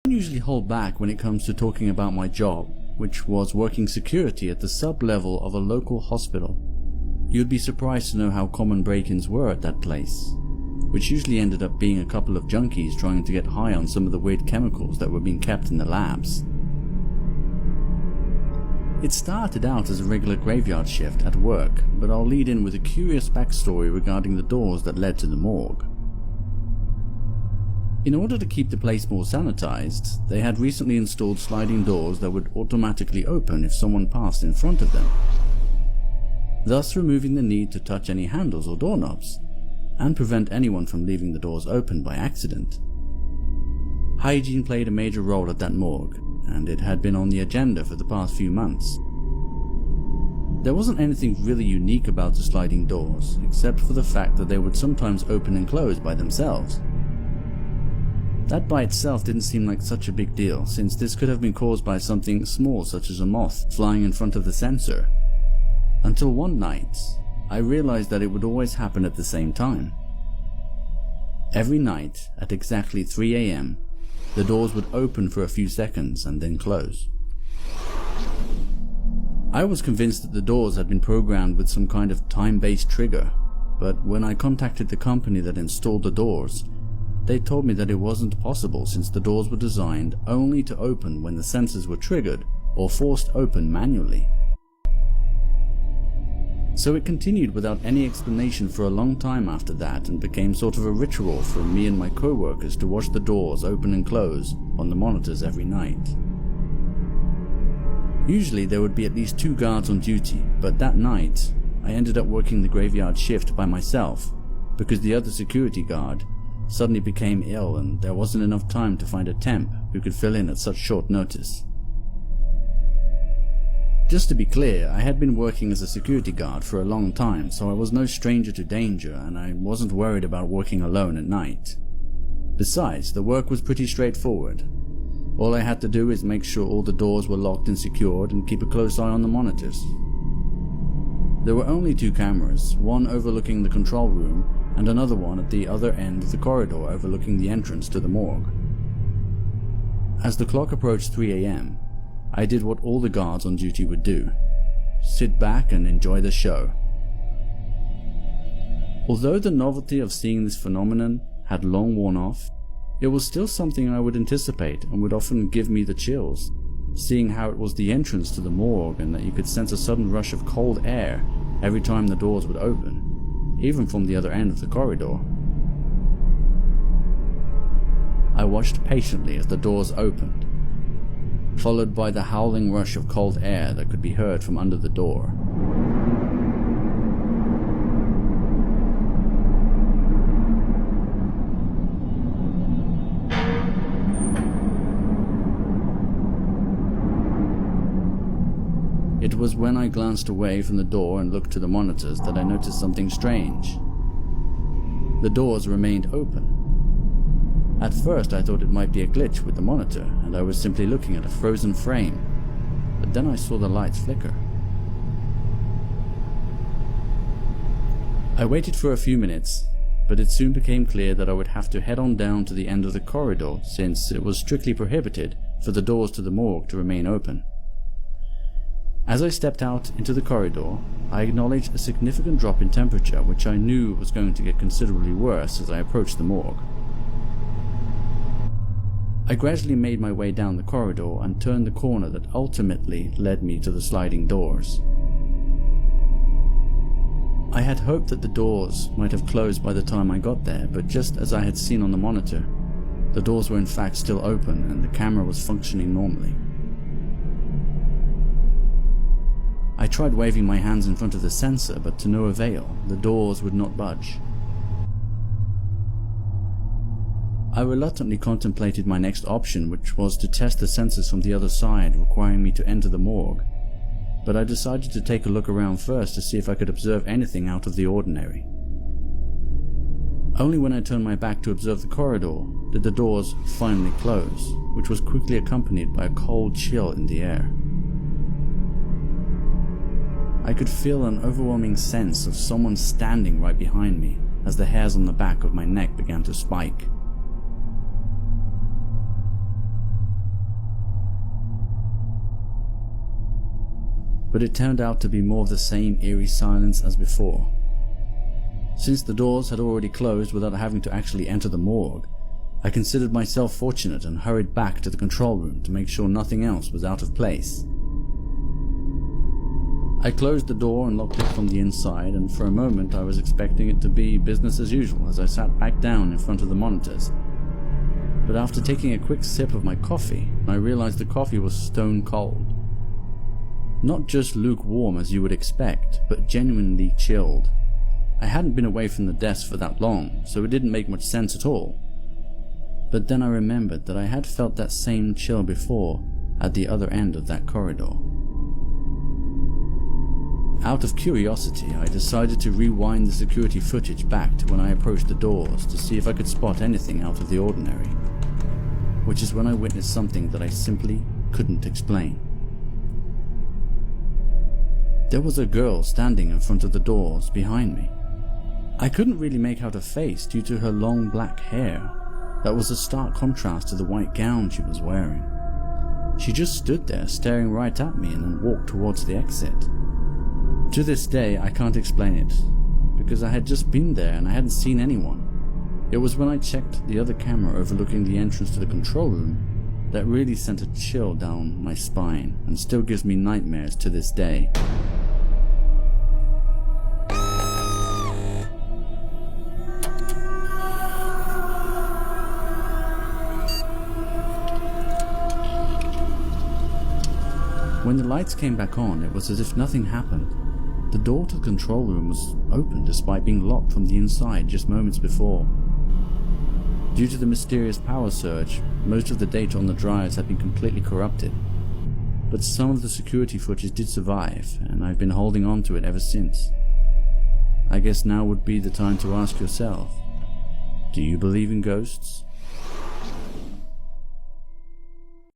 don't usually hold back when it comes to talking about my job, which was working security at the sub-level of a local hospital. You'd be surprised to know how common break-ins were at that place, which usually ended up being a couple of junkies trying to get high on some of the weird chemicals that were being kept in the labs. It started out as a regular graveyard shift at work, but I'll lead in with a curious backstory regarding the doors that led to the morgue. In order to keep the place more sanitized, they had recently installed sliding doors that would automatically open if someone passed in front of them, thus removing the need to touch any handles or doorknobs, and prevent anyone from leaving the doors open by accident. Hygiene played a major role at that morgue, and it had been on the agenda for the past few months. There wasn't anything really unique about the sliding doors, except for the fact that they would sometimes open and close by themselves. That by itself didn't seem like such a big deal, since this could have been caused by something small such as a moth flying in front of the sensor. Until one night, I realized that it would always happen at the same time. Every night, at exactly 3 AM, the doors would open for a few seconds and then close. I was convinced that the doors had been programmed with some kind of time-based trigger, but when I contacted the company that installed the doors, they told me that it wasn't possible since the doors were designed only to open when the sensors were triggered or forced open manually. So it continued without any explanation for a long time after that, and became sort of a ritual for me and my co-workers to watch the doors open and close on the monitors every night. Usually there would be at least 2 guards on duty, but that night I ended up working the graveyard shift by myself because the other security guard suddenly became ill and there wasn't enough time to find a temp who could fill in at such short notice. Just to be clear, I had been working as a security guard for a long time, so I was no stranger to danger and I wasn't worried about working alone at night. Besides, the work was pretty straightforward. All I had to do is make sure all the doors were locked and secured and keep a close eye on the monitors. There were only 2 cameras, one overlooking the control room and another one at the other end of the corridor overlooking the entrance to the morgue. As the clock approached 3 AM, I did what all the guards on duty would do: sit back and enjoy the show. Although the novelty of seeing this phenomenon had long worn off, it was still something I would anticipate and would often give me the chills, seeing how it was the entrance to the morgue and that you could sense a sudden rush of cold air every time the doors would open, even from the other end of the corridor. I watched patiently as the doors opened, followed by the howling rush of cold air that could be heard from under the door. It was when I glanced away from the door and looked to the monitors that I noticed something strange. The doors remained open. At first I thought it might be a glitch with the monitor and I was simply looking at a frozen frame, but then I saw the lights flicker. I waited for a few minutes, but it soon became clear that I would have to head on down to the end of the corridor since it was strictly prohibited for the doors to the morgue to remain open. As I stepped out into the corridor, I acknowledged a significant drop in temperature which I knew was going to get considerably worse as I approached the morgue. I gradually made my way down the corridor and turned the corner that ultimately led me to the sliding doors. I had hoped that the doors might have closed by the time I got there, but just as I had seen on the monitor, the doors were in fact still open and the camera was functioning normally. I tried waving my hands in front of the sensor, but to no avail. The doors would not budge. I reluctantly contemplated my next option, which was to test the sensors from the other side, requiring me to enter the morgue, but I decided to take a look around first to see if I could observe anything out of the ordinary. Only when I turned my back to observe the corridor did the doors finally close, which was quickly accompanied by a cold chill in the air. I could feel an overwhelming sense of someone standing right behind me as the hairs on the back of my neck began to spike. but it turned out to be more of the same eerie silence as before. Since the doors had already closed without having to actually enter the morgue, I considered myself fortunate and hurried back to the control room to make sure nothing else was out of place. I closed the door and locked it from the inside, and for a moment I was expecting it to be business as usual as I sat back down in front of the monitors. But after taking a quick sip of my coffee, I realized the coffee was stone cold. Not just lukewarm as you would expect, but genuinely chilled. I hadn't been away from the desk for that long, so it didn't make much sense at all. But then I remembered that I had felt that same chill before at the other end of that corridor. Out of curiosity, I decided to rewind the security footage back to when I approached the doors to see if I could spot anything out of the ordinary, which is when I witnessed something that I simply couldn't explain. There was a girl standing in front of the doors behind me. I couldn't really make out her face due to her long black hair that was a stark contrast to the white gown she was wearing. She just stood there staring right at me and then walked towards the exit. To this day, I can't explain it, because I had just been there and I hadn't seen anyone. It was when I checked the other camera overlooking the entrance to the control room that really sent a chill down my spine and still gives me nightmares to this day. When the lights came back on, it was as if nothing happened. The door to the control room was open despite being locked from the inside just moments before. Due to the mysterious power surge, most of the data on the drives had been completely corrupted. But some of the security footage did survive, and I've been holding on to it ever since. I guess now would be the time to ask yourself, do you believe in ghosts?